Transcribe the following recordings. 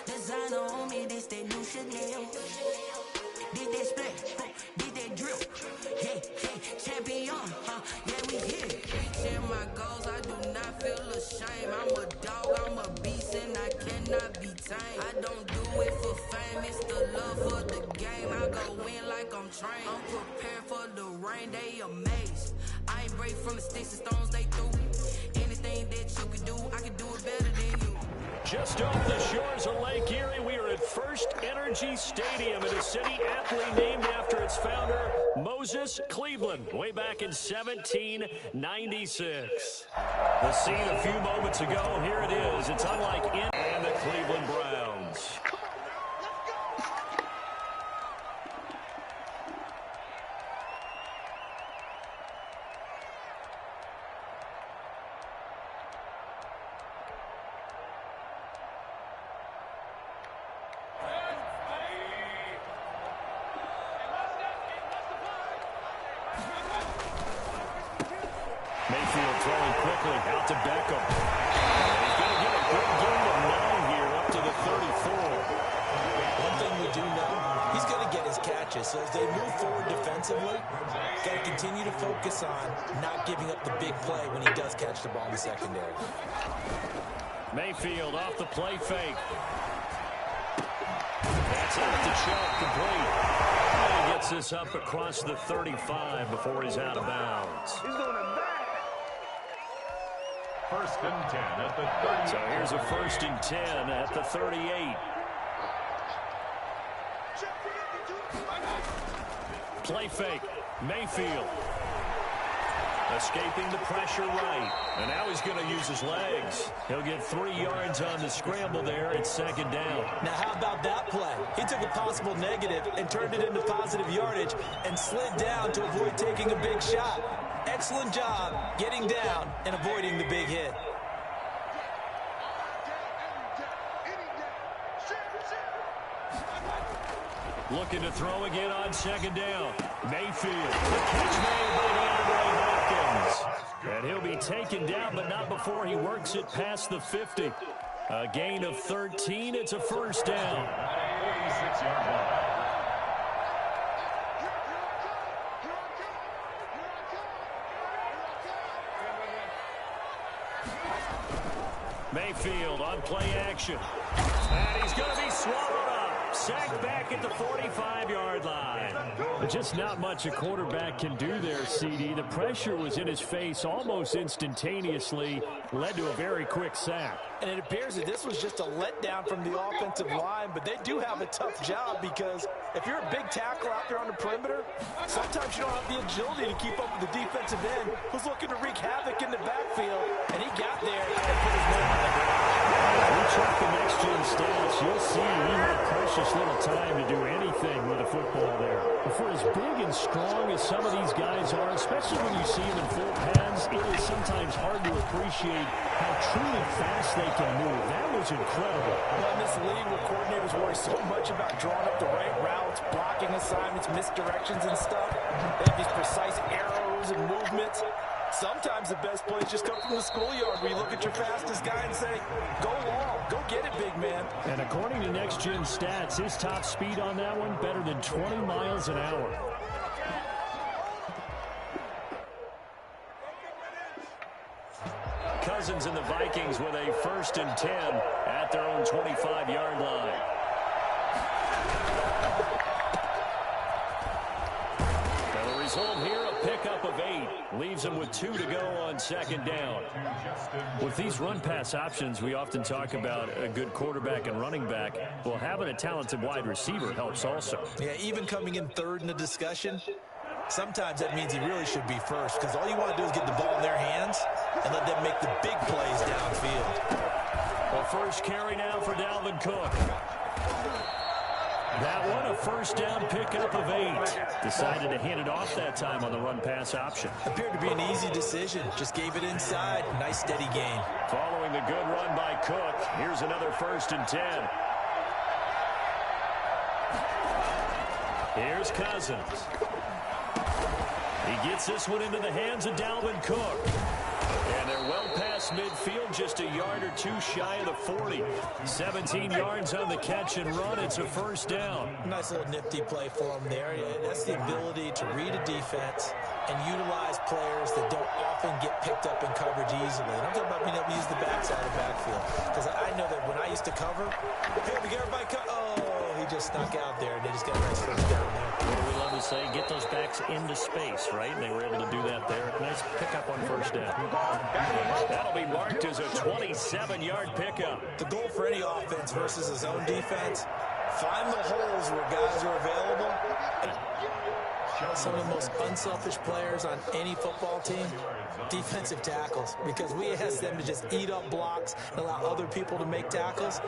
Designer on me, this that new Chanel. Did that split, did that drip. Hey, champion, yeah, we here. Reaching my goals, I do not feel ashamed. I'm a dog, I'm a beast, and I cannot be tamed. I don't do it for fame, it's the love for the game. I go in like I'm trained. I'm prepared for the rain, they amazed. I ain't break from the sticks and stones they threw. Anything that you can do, I can do it better than you. Just off the shores of Lake Erie, we are at First Energy Stadium in a city aptly named after its founder, Moses Cleveland, way back in 1796. The scene a few moments ago, here it is. It's unlike in and the Cleveland Browns. Mayfield throwing quickly out to Beckham. And he's going to get a good gain of 9 here up to the 34. One thing we do know, he's going to get his catches. So as they move forward defensively, got to continue to focus on not giving up the big play when he does catch the ball in the secondary. Mayfield off the play fake. That's off the Chubb, complete. And he gets this up across the 35 before he's out of bounds. He's going to back. First and 10 at the 30. So here's a first and 10 at the 38. Play fake. Mayfield. Escaping the pressure right. And now he's going to use his legs. He'll get 3 yards on the scramble there. It's second down. Now, how about that play? He took a possible negative and turned it into positive yardage and slid down to avoid taking a big shot. Excellent job getting down and avoiding the big hit. Looking to throw again on second down. Mayfield. The catch made by DeAndre Hopkins. And he'll be taken down, but not before he works it past the 50. A gain of 13. It's a first down. 86-yard line. Mayfield on play action. And he's going to be swallowed up. Sacked back at the 45-yard line. But just not much a quarterback can do there, CD. The pressure was in his face almost instantaneously. Led to a very quick sack. And it appears that this was just a letdown from the offensive line, but they do have a tough job because if you're a big tackle out there on the perimeter, sometimes you don't have the agility to keep up with the defensive end who's looking to wreak havoc in the backfield, and he got there and put his man on the ground. If you check the next-gen stats, you'll see he had precious little time to do anything with the football there. But for as big and strong as some of these guys are, especially when you see them in full pads, it is sometimes hard to appreciate how truly fast they can move. That was incredible. Well, in this league where coordinators worry so much about drawing up the right routes, blocking assignments, misdirections and stuff, they have these precise arrows and movements. Sometimes the best plays just come from the schoolyard where you look at your fastest guy and say, go long, go get it, big man. And according to next-gen stats, his top speed on that one, better than 20 miles an hour. Cousins and the Vikings with a first and 10 at their own 25-yard line. And the result here, a pickup of 8. Leaves them with 2 to go on second down. With these run-pass options, we often talk about a good quarterback and running back. Well, having a talented wide receiver helps also. Yeah, even coming in third in the discussion, sometimes that means he really should be first because all you want to do is get the ball in their hands and let them make the big plays downfield. Well, first carry now for Dalvin Cook. That one, a first down pickup of 8. Decided to hand it off that time on the run-pass option. Appeared to be an easy decision. Just gave it inside. Nice steady gain. Following the good run by Cook, here's another first and 10. Here's Cousins. He gets this one into the hands of Dalvin Cook. And they're well past midfield, just a yard or two shy of the 40. 17 yards on the catch and run. It's a first down. Nice little nifty play for him there. That's the ability to read a defense and utilize players that don't often get picked up in coverage easily. And I'm talking about being able to use the backside of the backfield. Because I know that when I used to cover, hey, we got everybody he just snuck out there, and they just got a nice first down there. What do we love to say? Get those backs into space, right? And they were able to do that there. Nice pickup on first down. That'll be marked as a 27-yard pickup. The goal for any offense versus a zone defense, find the holes where guys are available. Some of the most unselfish players on any football team, defensive tackles, because we ask them to just eat up blocks and allow other people to make tackles.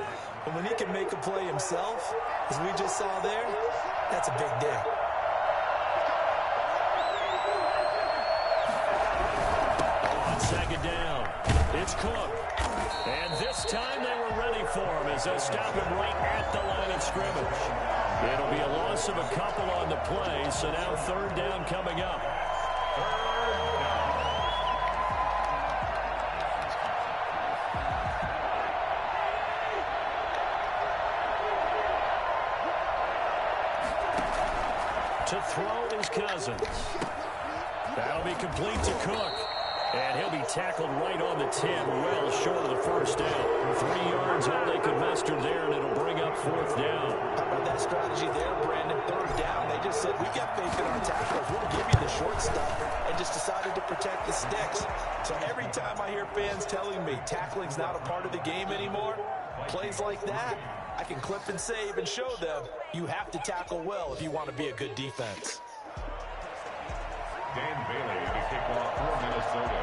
And when he can make a play himself, as we just saw there, that's a big day. On second down, it's Cook. And this time they were ready for him as they stop him right at the line of scrimmage. It'll be a loss of a couple on the play, so now third down coming up. To throw is Cousins. That'll be complete to Cook. And he'll be tackled right on the 10, well short of the first down. 3 yards all they could muster there, and it'll bring up fourth down. How about that strategy there, Brandon? Third down, they just said, we got faith in our tacklers. We'll give you the short stuff, and just decided to protect the sticks. So every time I hear fans telling me tackling's not a part of the game anymore, plays like that, I can clip and save and show them you have to tackle well if you want to be a good defense. Dan Bailey to kick off for Minnesota.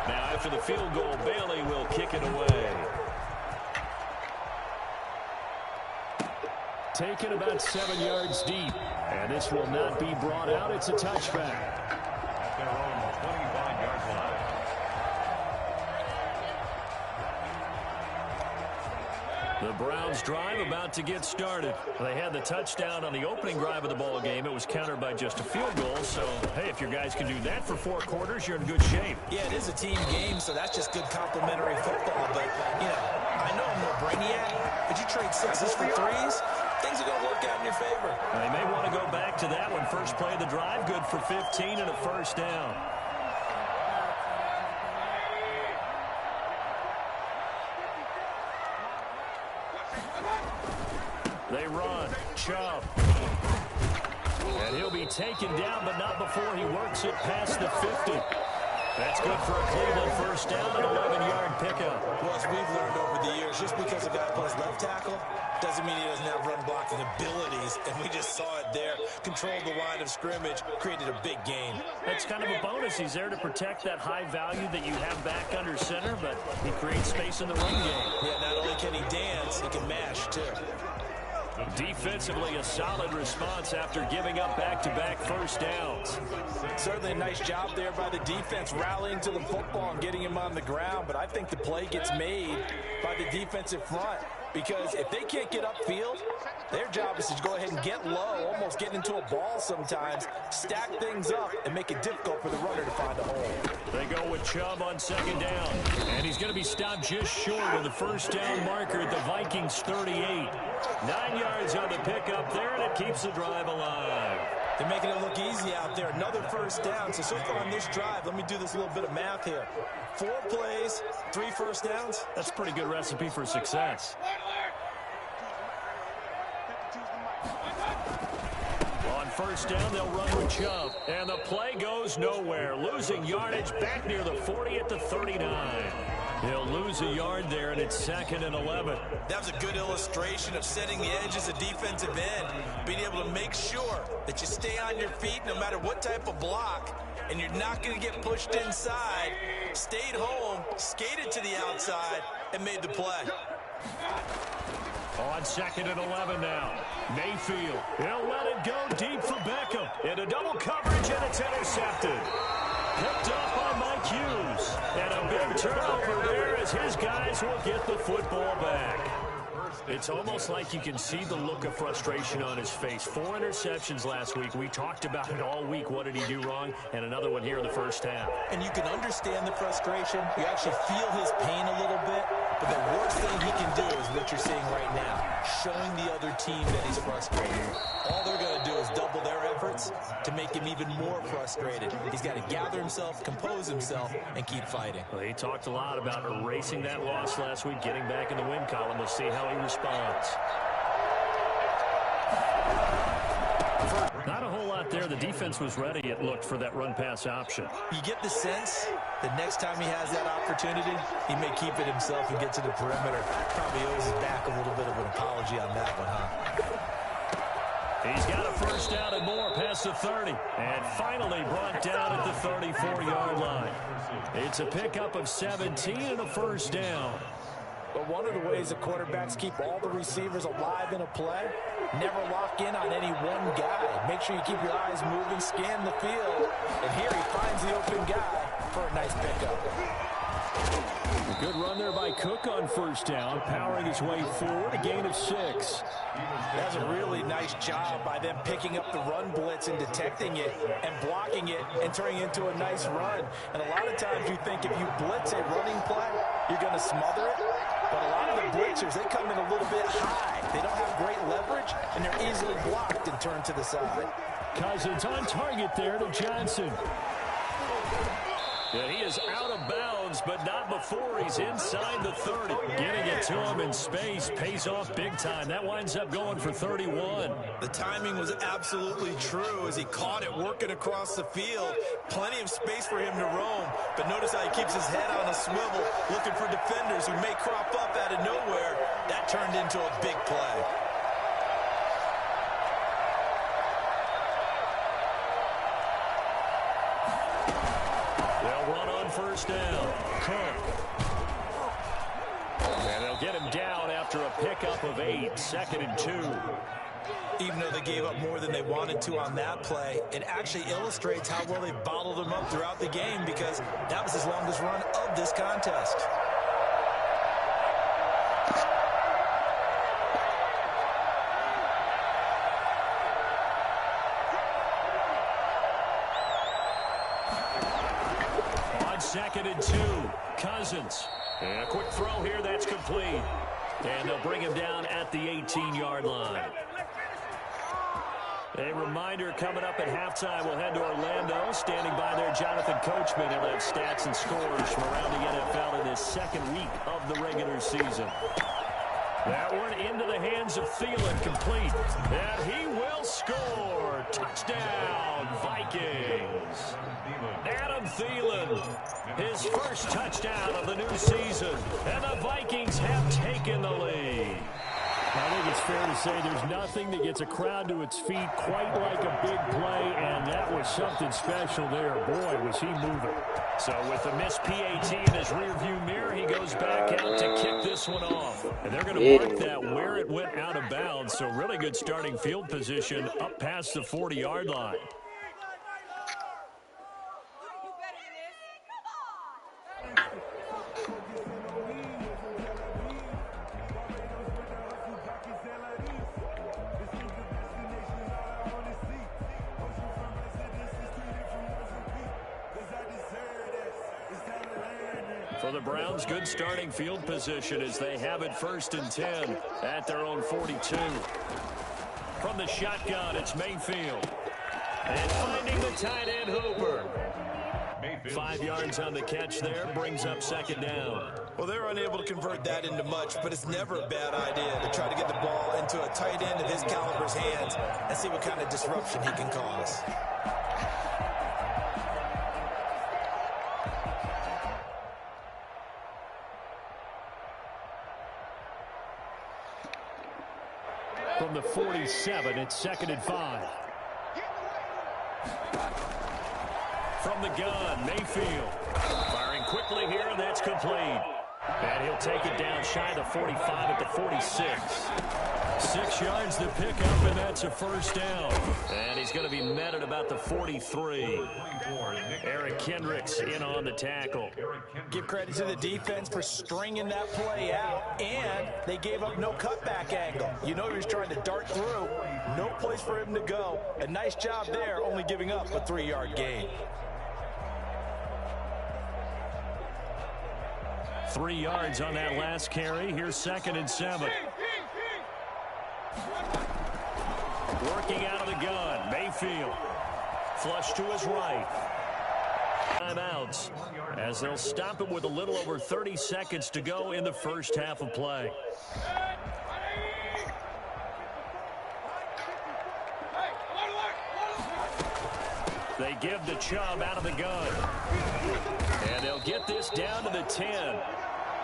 Now after the field goal, Bailey will kick it away. Taken about 7 yards deep. And this will not be brought out. It's a touchback. At their own 25-yard line. The Browns drive about to get started. They had the touchdown on the opening drive of the ball game. It was countered by just a field goal. So, hey, if your guys can do that for 4 quarters, you're in good shape. Yeah, it is a team game, so that's just good complimentary football. But, you know, I know I'm no brainiac, but you trade 6s for 3s, things are going to work out in your favor. They may want to go back to that one. First play of the drive, good for 15 and a first down. They run. Chubb. And he'll be taken down, but not before he works it past the 50. That's good for a Cleveland first down, an 11-yard pickup. Well, as we've learned over the years, just because a guy plays left tackle doesn't mean he doesn't have run blocking abilities. And we just saw it there. Controlled the line of scrimmage, created a big gain. That's kind of a bonus. He's there to protect that high value that you have back under center, but he creates space in the run game. Yeah, not only can he dance, he can mash, too. Defensively, a solid response after giving up back-to-back first downs. Certainly a nice job there by the defense, rallying to the football and getting him on the ground. But I think the play gets made by the defensive front, because if they can't get upfield, their job is to go ahead and get low, almost get into a ball sometimes, stack things up, and make it difficult for the runner to find a hole. They go with Chubb on second down, and he's going to be stopped just short of the first down marker at the Vikings 38. 9 yards on the pickup there, and it keeps the drive alive. They're making it look easy out there. Another first down. So far on this drive, let me do this little bit of math here. 4 plays, 3 first downs. That's a pretty good recipe for success. On first down, they'll run with Chubb. And the play goes nowhere. Losing yardage back near the 40 at the 39. He'll lose a yard there, and it's 2nd and 11. That was a good illustration of setting the edge as a defensive end, being able to make sure that you stay on your feet no matter what type of block, and you're not going to get pushed inside. Stayed home, skated to the outside, and made the play. On 2nd and 11 now. Mayfield, he'll let it go deep for Beckham. Into double coverage, and it's intercepted. Picked up by Mike Hughes. And a big turnover there as his guys will get the football back. It's almost like you can see the look of frustration on his face. 4 interceptions last week. We talked about it all week. What did he do wrong? And another one here in the first half. And you can understand the frustration. You actually feel his pain a little bit. But the worst thing he can do is what you're seeing right now, showing the other team that he's frustrated. All they're going to do is double their efforts to make him even more frustrated. He's got to gather himself, compose himself, and keep fighting. Well, he talked a lot about erasing that loss last week, getting back in the win column. We'll see how he responds. Not a whole lot there. The defense was ready, it looked, for that run-pass option. You get the sense that next time he has that opportunity, he may keep it himself and get to the perimeter. Probably owes his back a little bit of an apology on that one, huh? He's got a first down and more past the 30. And finally brought down at the 34-yard line. It's a pickup of 17 and a first down. But one of the ways the quarterbacks keep all the receivers alive in a play, never lock in on any one guy. Make sure you keep your eyes moving, scan the field. And here he finds the open guy for a nice pickup. A good run there by Cook on first down, powering his way forward, a gain of 6. That's a really nice job by them picking up the run blitz and detecting it and blocking it and turning it into a nice run. And a lot of times you think if you blitz a running play, you're going to smother it. But a lot of the blitzers, they come in a little bit high. They don't have great leverage, and they're easily blocked and turned to the side. Cousins on target there to Johnson. And he is out of bounds, but not before he's inside the 30. Getting it to him in space pays off big time. That winds up going for 31. The timing was absolutely true as he caught it working across the field. Plenty of space for him to roam, but notice how he keeps his head on a swivel, looking for defenders who may crop up out of nowhere. That turned into a big play. First down. Cook. And they'll get him down after a pickup of 8. 2nd and 2. Even though they gave up more than they wanted to on that play, it actually illustrates how well they bottled them up throughout the game because that was his longest run of this contest. Second and 2. Cousins. And a quick throw here. That's complete. And they'll bring him down at the 18-yard line. A reminder coming up at halftime. We'll head to Orlando. Standing by there, Jonathan Coachman. He'll have stats and scores from around the NFL in this second week of the regular season. That one into the hands of Thielen, complete. And he will score. Touchdown, Vikings. Adam Thielen, his first touchdown of the new season. And the Vikings have taken the lead. I think it's fair to say there's nothing that gets a crowd to its feet quite like a big play, and that was something special there. Boy, was he moving. So with the missed PAT in his rearview mirror, he goes back out to kick this one off. And they're going to mark that where it went out of bounds. So really good starting field position up past the 40-yard line. For the Browns, good starting field position as they have it 1st and 10 at their own 42. From the shotgun, it's Mayfield. And finding the tight end, Hooper. 5 yards on the catch there, brings up 2nd down. Well, they're unable to convert that into much, but it's never a bad idea to try to get the ball into a tight end of his caliber's hands and see what kind of disruption he can cause. From the 47, it's 2nd and 5. From the gun, Mayfield. Firing quickly here, and that's complete. And he'll take it down shy of the 45 at the 46. 6 yards to pick up, and that's a first down. And he's going to be met at about the 43. Eric Kendricks in on the tackle. Give credit to the defense for stringing that play out, and they gave up no cutback angle. You know he was trying to dart through. No place for him to go. A nice job there, only giving up a 3-yard gain. 3 yards on that last carry. Here's 2nd and 7. Working out of the gun, Mayfield. Flush to his right. Timeouts as they'll stop it with a little over 30 seconds to go in the first half of play. They give the Chubb out of the gun. And they'll get this down to the 10.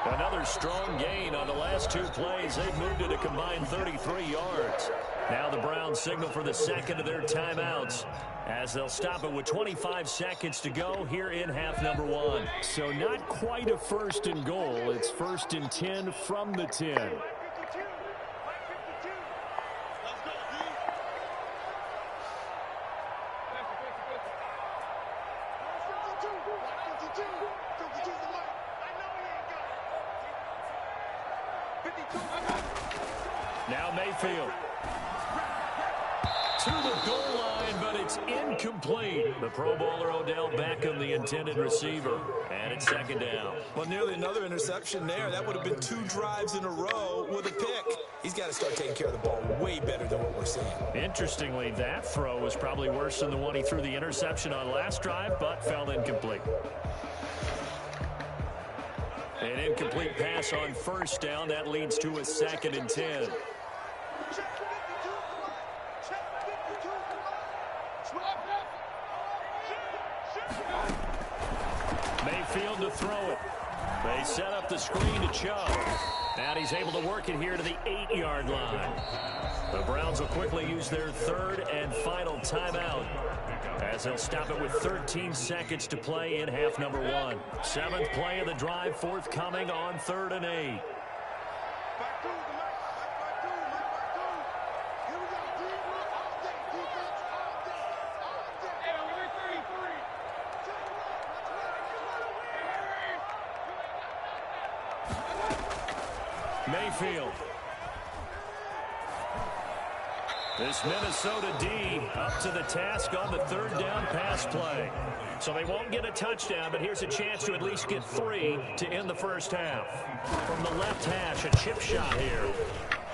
Another strong gain on the last 2 plays. They've moved it a combined 33 yards. Now the Browns signal for the second of their timeouts as they'll stop it with 25 seconds to go here in half number 1. So not quite a 1st and goal. It's 1st and 10 from the 10. Now Mayfield. To the goal line, but it's incomplete. The Pro Bowler Odell Beckham, the intended receiver. And it's 2nd down. Well, nearly another interception there. That would have been 2 drives in a row with a pick. He's got to start taking care of the ball way better than what we're seeing. Interestingly, that throw was probably worse than the one he threw the interception on last drive, but fell incomplete. An incomplete pass on 1st down. That leads to a 2nd and 10. Mayfield to throw it. They set up the screen to Chubb. And he's able to work it here to the 8-yard line. The Browns will quickly use their 3rd and final timeout as they'll stop it with 13 seconds to play in half number 1. 7th play of the drive forthcoming on 3rd and 8. Mayfield. This Minnesota D up to the task on the 3rd down pass play. So they won't get a touchdown, but here's a chance to at least get 3 to end the first half. From the left hash, a chip shot here.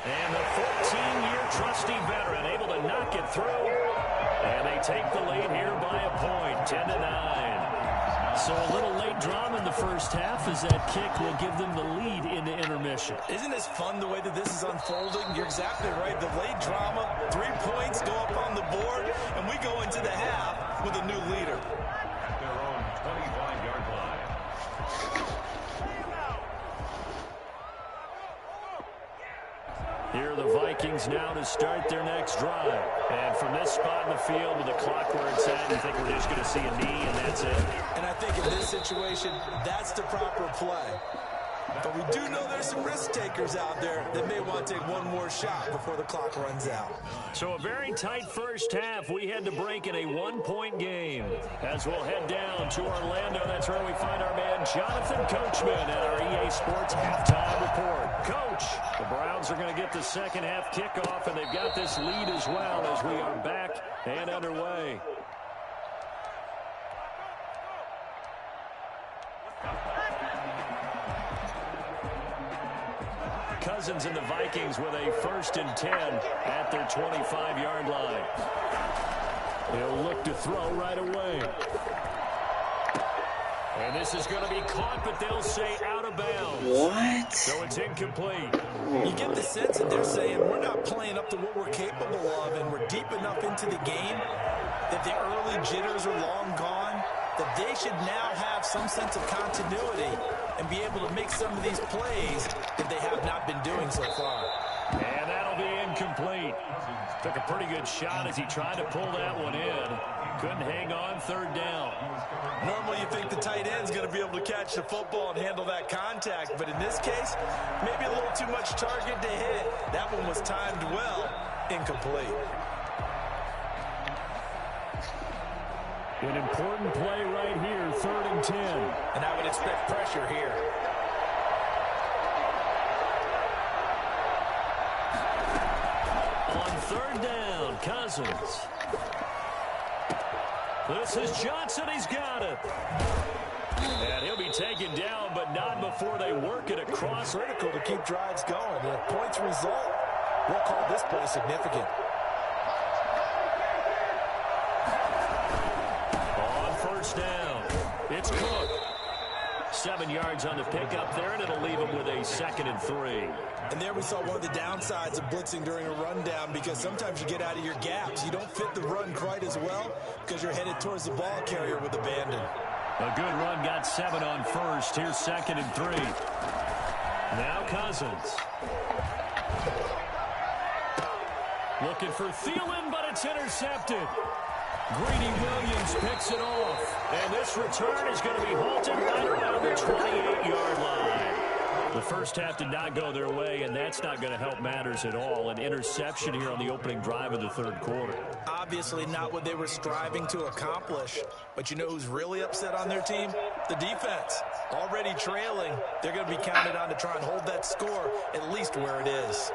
And the 14-year trusty veteran able to knock it through. And they take the lead here by a point, 10-9. So a little late drama in the first half as that kick will give them the lead into intermission. Isn't this fun the way that this is unfolding? You're exactly right. The late drama, 3 points go up on the board, and we go into the half with a new leader. At their own 25-yard line. Here are the Vikings now to start their next drive. And from this spot in the field with the clock where it's at, you think we're just going to see a knee and that's it? And I think in this situation, that's the proper play. But we do know there's some risk takers out there that may want to take one more shot before the clock runs out. So a very tight first half. We had to break in a 1-point game. As we'll head down to Orlando, that's where we find our man Jonathan Coachman at our EA Sports Halftime Report. Coach, the Browns are going to get the second half kickoff, and they've got this lead as well as we are back and underway. Cousins and the Vikings with a 1st and 10 at their 25-yard line. He'll look to throw right away. And this is going to be caught, but they'll say out of bounds. What? So it's incomplete. You get the sense that they're saying we're not playing up to what we're capable of, and we're deep enough into the game that the early jitters are long gone, that they should now have some sense of continuity and be able to make some of these plays that they have not been doing so far. And that'll be incomplete. Took a pretty good shot as he tried to pull that one in. Couldn't hang on third down. Normally you think the tight end's going to be able to catch the football and handle that contact, but in this case, maybe a little too much target to hit. That one was timed well. Incomplete. An important play right here, 3rd and 10. And I would expect pressure here. On 3rd down, Cousins. This is Johnson. He's got it. And he'll be taken down, but not before they work it across. Critical to keep drives going. And if points result, we'll call this play significant. On 1st down, it's Cook. 7 yards on the pickup there, and it'll leave him with a 2nd and 3. And there we saw one of the downsides of blitzing during a rundown, because sometimes you get out of your gaps. You don't fit the run quite as well because you're headed towards the ball carrier with abandon. A good run, got 7 on 1st. Here's 2nd and 3. Now Cousins. Looking for Thielen, but it's intercepted. Greedy Williams picks it off. And this return is going to be halted right around the 28-yard line. The first half did not go their way, and that's not going to help matters at all. An interception here on the opening drive of the 3rd quarter. Obviously not what they were striving to accomplish. But you know who's really upset on their team? The defense. Already trailing. They're going to be counted on to try and hold that score at least where it is.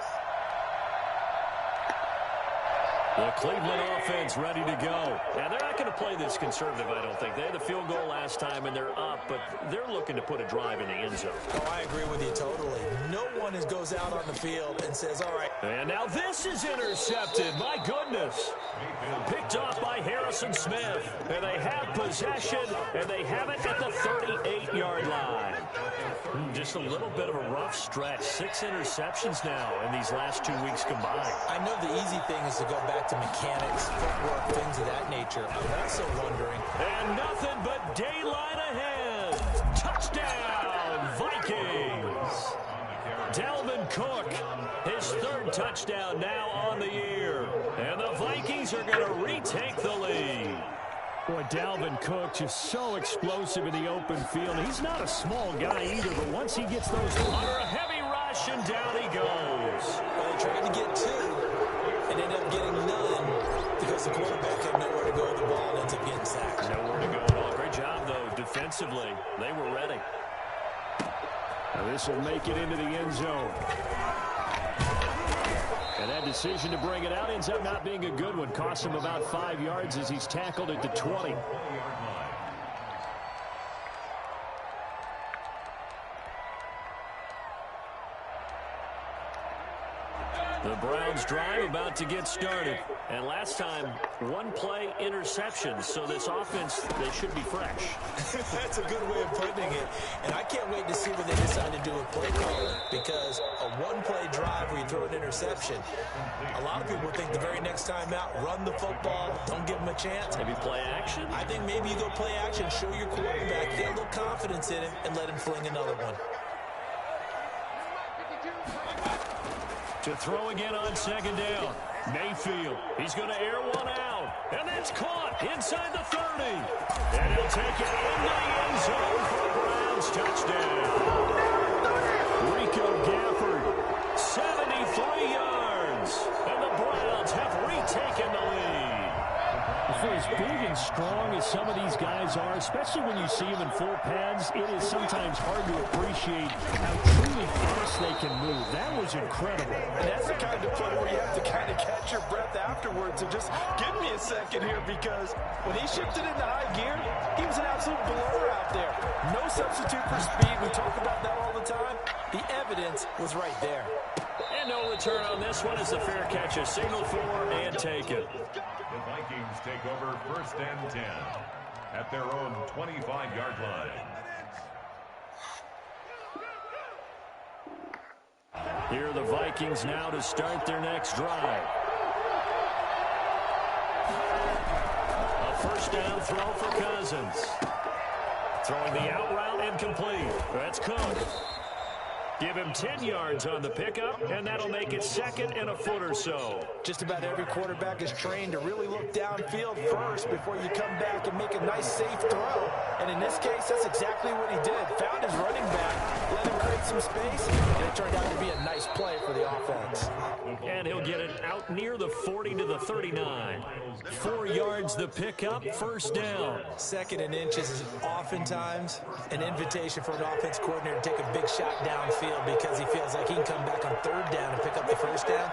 The Cleveland offense ready to go. Now, they're not going to play this conservative, I don't think. They had the field goal last time, and they're up, but they're looking to put a drive in the end zone. Oh, I agree with you totally. No one goes out on the field and says, all right. And now this is intercepted. My goodness. Picked off by Harrison Smith. And they have possession, and they have it at the 38-yard line. Just a little bit of a rough stretch. 6 interceptions now in these last 2 weeks combined. I know the easy thing is to go back to mechanics, footwork, things of that nature. I'm also wondering. And nothing but daylight ahead. Touchdown, Vikings. Dalvin Cook, his 3rd touchdown now on the year. And the Vikings are going to retake the lead. Boy, Dalvin Cook just so explosive in the open field. He's not a small guy either, but once he gets those under a heavy rush, and down he goes. Well, they tried to get 2 and ended up getting none because the quarterback had nowhere to go with the ball and ends up getting sacked. Nowhere to go at all. Great job, though, defensively. They were ready. Now this will make it into the end zone. And that decision to bring it out ends up not being a good one. Cost him about 5 yards as he's tackled at the 20. The Browns drive about to get started. And last time, 1-play interception. So this offense, they should be fresh. That's a good way of putting it. And I can't wait to see what they decide to do with play calling. Because a 1-play drive where you throw an interception, a lot of people think the very next time out, run the football, don't give them a chance. Maybe play action? I think maybe you go play action, show your quarterback, get a little confidence in him, and let him fling another one. To throw again on 2nd down. Mayfield, he's going to air one out. And that's caught inside the 30. And he'll take it in the end zone for a Browns touchdown. Rico Gafford, 73 yards. And the Browns have retaken the lead. for as big and strong as some of these guys are, especially when you see them in full pads, it is sometimes hard to appreciate how truly fast they can move. That was incredible. And that's the kind of play where you have to kind of catch your breath afterwards and just give me a second here, because when he shifted into high gear, he was an absolute blur out there. No substitute for speed. We talk about that all the time. The evidence was right there. And no return on this one as the fair catch is signaled for and taken. The Vikings take over 1st and 10 at their own 25-yard line. Here are the Vikings now to start their next drive. A first down throw for Cousins. Throwing the out route incomplete. That's Cook. Give him 10 yards on the pickup, and that'll make it 2nd and a foot or so. Just about every quarterback is trained to really look downfield first before you come back and make a nice, safe throw. And in this case, that's exactly what he did. Found his running back, let him create some space, and it turned out to be a nice play for the offense. And he'll get it out near the 40 to the 39. 4 yards the pickup, first down. 2nd and inches is oftentimes an invitation for an offense coordinator to take a big shot downfield because he feels like he can come back on 3rd down and pick up the first down.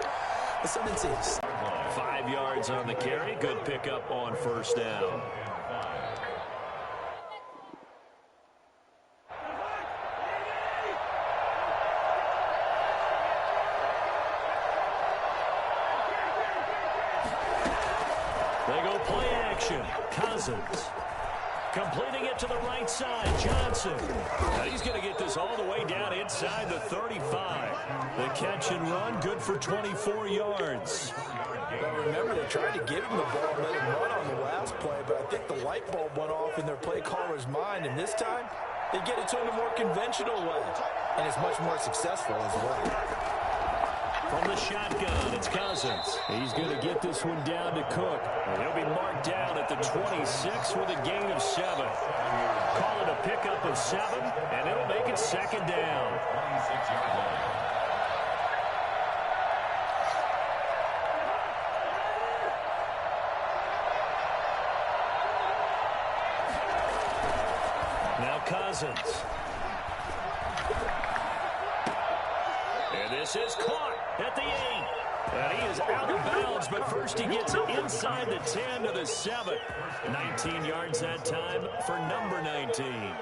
But something seems 5 yards on the carry. Good pickup on first down. They go play action. Cousins. Completing it to the right side, Johnson. Now he's going to get this all the way down inside the 35. The catch and run, good for 24 yards. Well, remember, they tried to give him the ball and let him run on the last play, but I think the light bulb went off in their play caller's mind, and this time they get it to him a more conventional way, and it's much more successful as well. From the shotgun, it's Cousins. He's going to get this one down to Cook. And he'll be marked down at the 26 with a gain of 7. Call it a pickup of 7, and it'll make it 2nd down. 26-yard line. Now Cousins. And this is caught at the 8. And he is out of bounds, but first he gets it inside the 10 to the 7. 19 yards that time for number 19.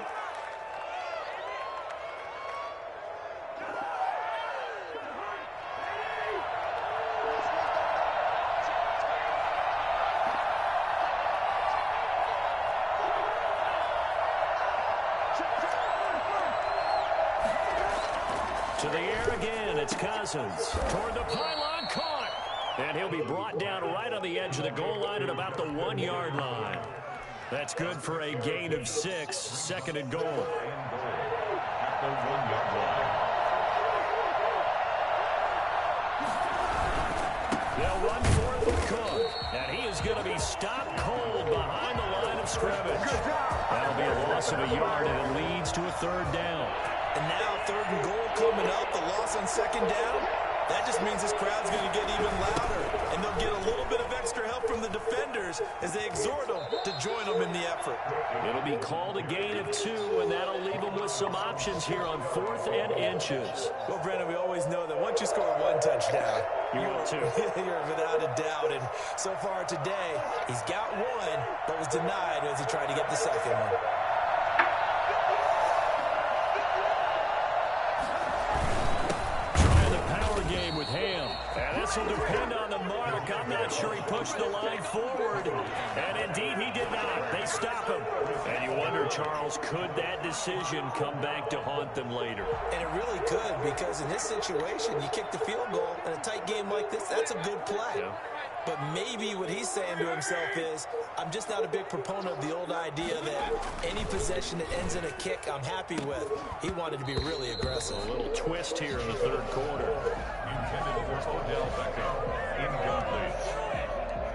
To the air again, it's Cousins. Toward the pylon, caught. And he'll be brought down right on the edge of the goal line at about the 1-yard line. That's good for a gain of 6, 2nd and goal. At the 1-yard line. They'll run forth with Cook. And he is going to be stopped cold behind the line of scrimmage. That'll be a loss of a yard, and it leads to a 3rd down. And now 3rd and goal coming up, the loss on 2nd down. That just means this crowd's going to get even louder, and they'll get a little bit of extra help from the defenders as they exhort them to join them in the effort. It'll be called a gain of 2, and that'll leave them with some options here on 4th and inches. Well, Brandon, we always know that once you score 1 touchdown, You're without a doubt. And so far today, he's got 1, but was denied as he tried to get the 2nd one. Game with Ham. And this will depend on the mark. I'm not sure he pushed the line forward. And indeed, he did not. They stop him. And you wonder, Charles, could that decision come back to haunt them later? And it really could, because in this situation, you kick the field goal in a tight game like this, that's a good play. Yeah. But maybe what he's saying to himself is, I'm just not a big proponent of the old idea that any possession that ends in a kick I'm happy with. He wanted to be really aggressive. A little twist here in the 3rd quarter. Intended for Odell Beckham. Incomplete.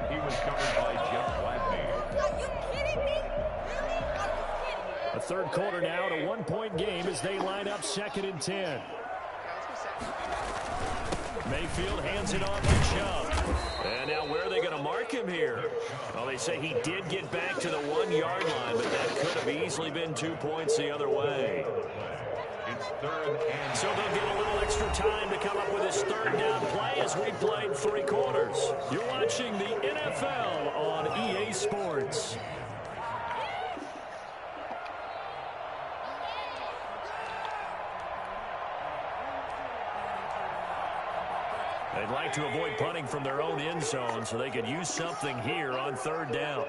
He was covered by Jeff Gladney. Are you kidding me? Really? Are you kidding me? A 3rd quarter now, at a 1-point game as they line up 2nd and 10. Mayfield hands it off to Chubb. And now where are they going to mark him here? Well, they say he did get back to the 1-yard line, but that could have easily been 2 points the other way. It's 3rd and... So they'll get a little extra time to come up with his 3rd down play as we played 3 quarters. You're watching the NFL on EA Sports. They'd like to avoid punting from their own end zone so they could use something here on 3rd down.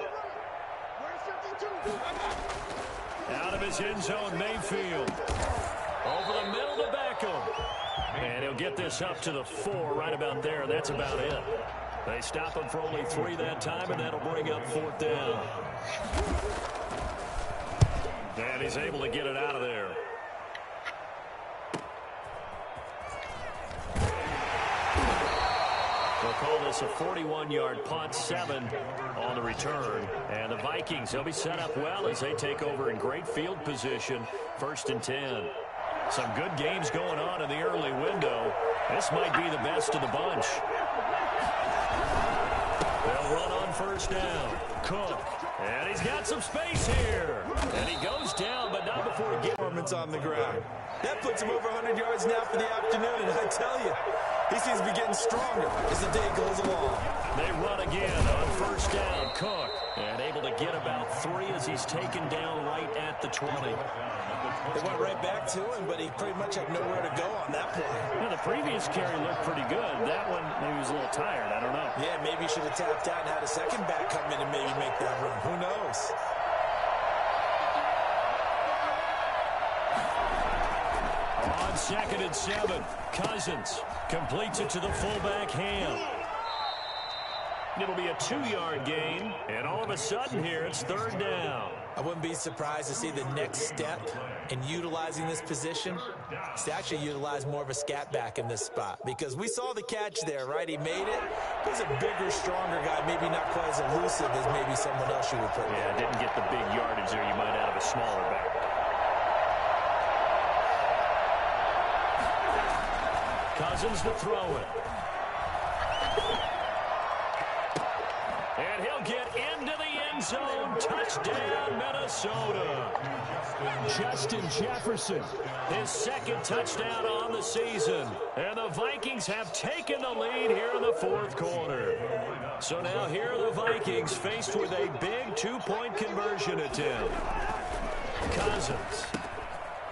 Out of his end zone, Mayfield. Over the middle to Beckham. And he'll get this up to the 4 right about there. That's about it. They stop him for only 3 that time, and that'll bring up 4th down. And he's able to get it out of there. call this a 41-yard punt, 7 on the return. And the Vikings, they'll be set up well as they take over in great field position, 1st and 10. Some good games going on in the early window. This might be the best of the bunch. They'll run on 1st down. Cook. And he's got some space here. And he goes down, but not before he gets performance on the ground. That puts him over 100 yards now for the afternoon, and I tell you, he seems to be getting stronger as the day goes along. They run again on 1st down. Cook. And able to get about 3 as he's taken down right at the 20. They went right back to him, but he pretty much had nowhere to go on that play. Well, the previous carry looked pretty good. That one, maybe he was a little tired. I don't know. Yeah, maybe he should have tapped out and had a second back come in and maybe make that run. Who knows? On 2nd and 7, Cousins completes it to the fullback, Ham. It'll be a 2-yard gain, and all of a sudden here, it's 3rd down. I wouldn't be surprised to see the next step in utilizing this position is to actually utilize more of a scat back in this spot, because we saw the catch there, right? He made it. He's a bigger, stronger guy, maybe not quite as elusive as maybe someone else you would put there. Yeah, didn't get the big yardage there you might out of a smaller back. Cousins to throw it. And he'll get into the end zone. Touchdown, Minnesota. Justin Jefferson. His 2nd touchdown on the season. And the Vikings have taken the lead here in the 4th quarter. So now here are the Vikings faced with a big 2-point conversion attempt. Cousins.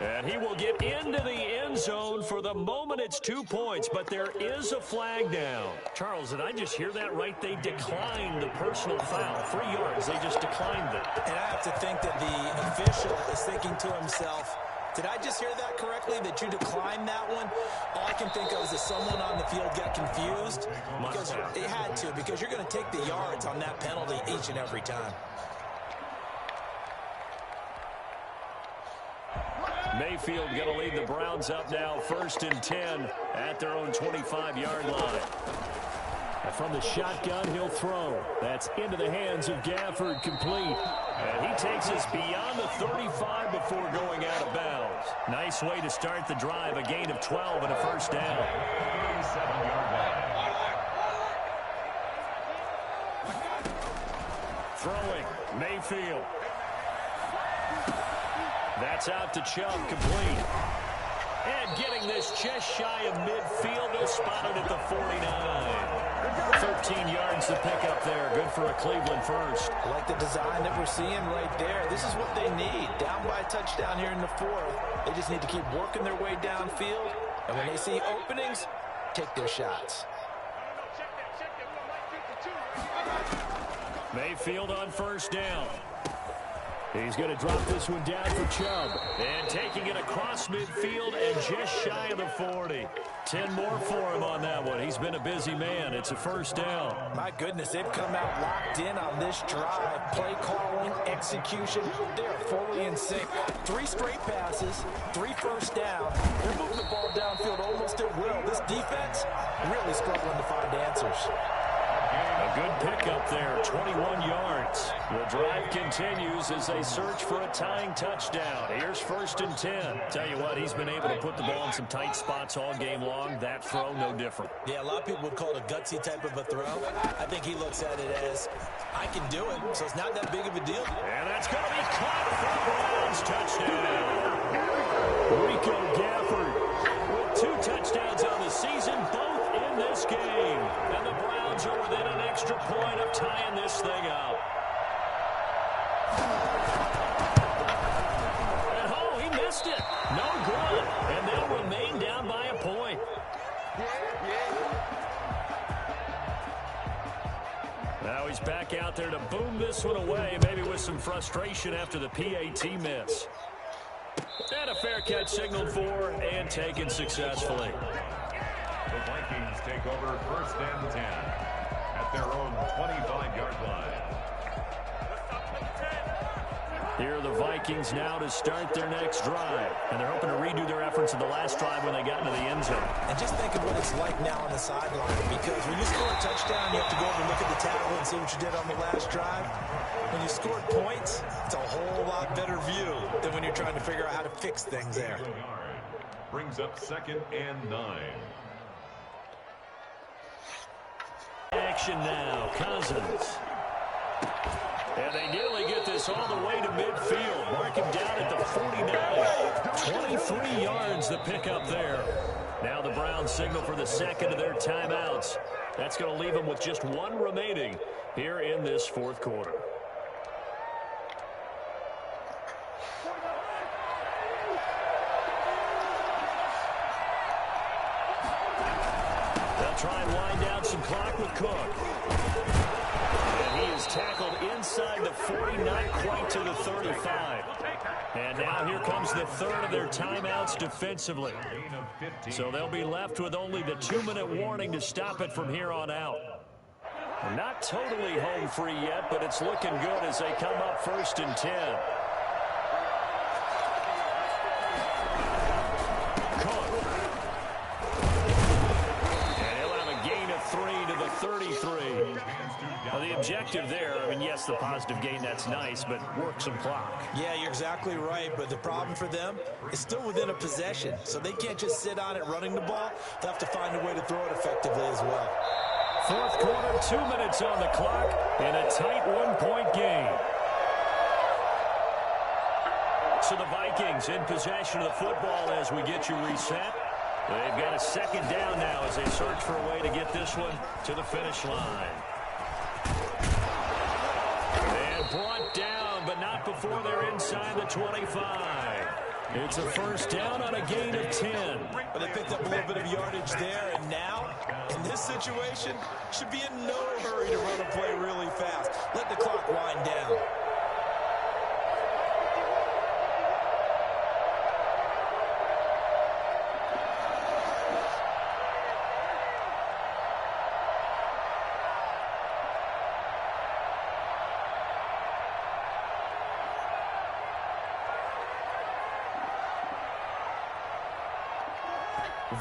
And he will get into the end zone. For the moment, it's 2 points, but there is a flag down. Charles, did I just hear that right? They declined the personal foul. 3 yards, they just declined it. And I have to think that the official is thinking to himself, did I just hear that correctly, that you declined that one? All I can think of is that someone on the field got confused. Because it had to, because you're going to take the yards on that penalty each and every time. Mayfield going to lead the Browns up now, 1st and 10 at their own 25-yard line. And from the shotgun, he'll throw. That's into the hands of Gafford, complete. And he takes us beyond the 35 before going out of bounds. Nice way to start the drive, a gain of 12 and a 1st down. 37-yard line. Throwing, Mayfield. That's out to Chubb, complete. And getting this just shy of midfield, they'll spot it at the 49. 13 yards to pick up there. Good for a Cleveland first. I like the design that we're seeing right there. This is what they need. Down by a touchdown here in the 4th. They just need to keep working their way downfield. And when they see openings, take their shots. Mayfield on 1st down. He's going to drop this one down for Chubb. And taking it across midfield and just shy of the 40. 10 more for him on that one. He's been a busy man. It's a 1st down. My goodness, they've come out locked in on this drive. Play calling, execution, they are fully in sync. 3 straight passes, 3 first down. They're moving the ball downfield almost at will. This defense really struggling to find answers. A good pickup there, 21 yards. The drive continues as they search for a tying touchdown. Here's 1st and 10. Tell you what, he's been able to put the ball in some tight spots all game long. That throw, no different. Yeah, a lot of people would call it a gutsy type of a throw. I think he looks at it as, I can do it, so it's not that big of a deal. And that's going to be caught for Browns touchdown. Rico Gafford with 2 touchdowns on the season, both in this game. And the Browns are within an extra point of tying this thing up. And oh, he missed it. No good. And they'll remain down by a point. Now he's back out there to boom this one away, maybe with some frustration after the PAT miss. And a fair catch signaled for and taken successfully. The Vikings take over 1st and 10 at their own 25-yard line. Here are the Vikings now to start their next drive. And they're hoping to redo their efforts in the last drive when they got into the end zone. And just think of what it's like now on the sideline, because when you score a touchdown, you have to go over and look at the table and see what you did on the last drive. When you scored points, it's a whole lot better view than when you're trying to figure out how to fix things there. Brings up 2nd and 9. Action now, Cousins. And they nearly get this all the way to midfield. Mark him down at the 49. 23 yards the pick up there. Now the Browns signal for the second of their timeouts. That's going to leave them with just one remaining here in this fourth quarter. They'll try and wind down some clock with Cook. He is tackled inside the 40, not quite to the 35. And now here comes the third of their timeouts defensively. So they'll be left with only the 2-minute warning to stop it from here on out. Not totally home free yet, but it's looking good as they come up 1st and 10. The 33. Well, the objective there, I mean, yes, the positive gain, that's nice, but work some clock. Yeah, you're exactly right, but the problem for them is still within a possession, so they can't just sit on it running the ball. They'll have to find a way to throw it effectively as well. Fourth quarter, 2 minutes on the clock, and a tight 1-point game. So the Vikings in possession of the football as we get you reset. They've got a second down now as they search for a way to get this one to the finish line. And brought down, but not before they're inside the 25. It's a first down on a gain of 10. But they picked up a little bit of yardage there, and now, in this situation, should be in no hurry to run a play really fast. Let the clock wind down.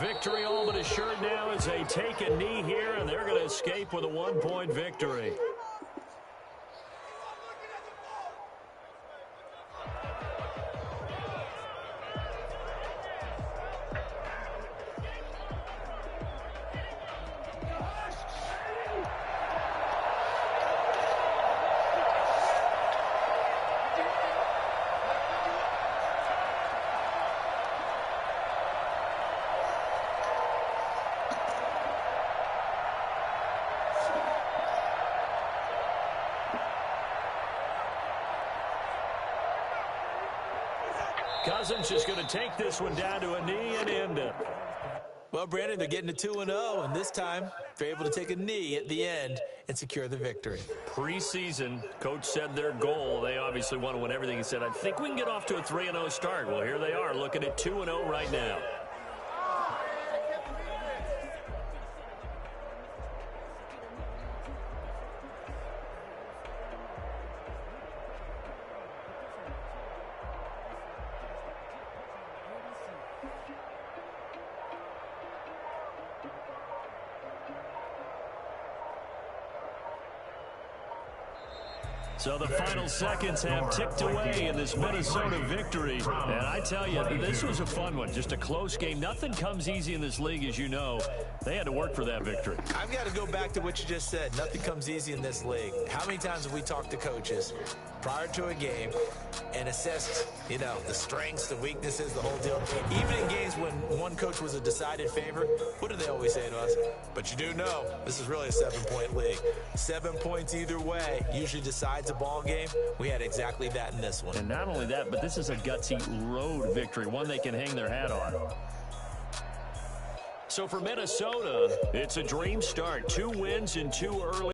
Victory all but assured now as they take a knee here, and they're going to escape with a 1-point victory. Cousins just going to take this one down to a knee and end it. Well, Brandon, they're getting to 2-0, and this time they're able to take a knee at the end and secure the victory. Preseason, coach said their goal, they obviously want to win everything. He said, I think we can get off to a 3-0 start. Well, here they are looking at 2-0 right now. So the final seconds have ticked away in this Minnesota victory. And I tell you, this was a fun one. Just a close game. Nothing comes easy in this league, as you know. They had to work for that victory. I've got to go back to what you just said. Nothing comes easy in this league. How many times have we talked to coaches prior to a game and assessed, you know, the strengths, the weaknesses, the whole deal? Even in games when one coach was a decided favorite, what do they always say to us? But you do know this is really a 7-point league. 7 points either way usually decides a ball game. We had exactly that in this one. And not only that, but this is a gutsy road victory, one they can hang their hat on. So for Minnesota, it's a dream start. 2 wins in 2 early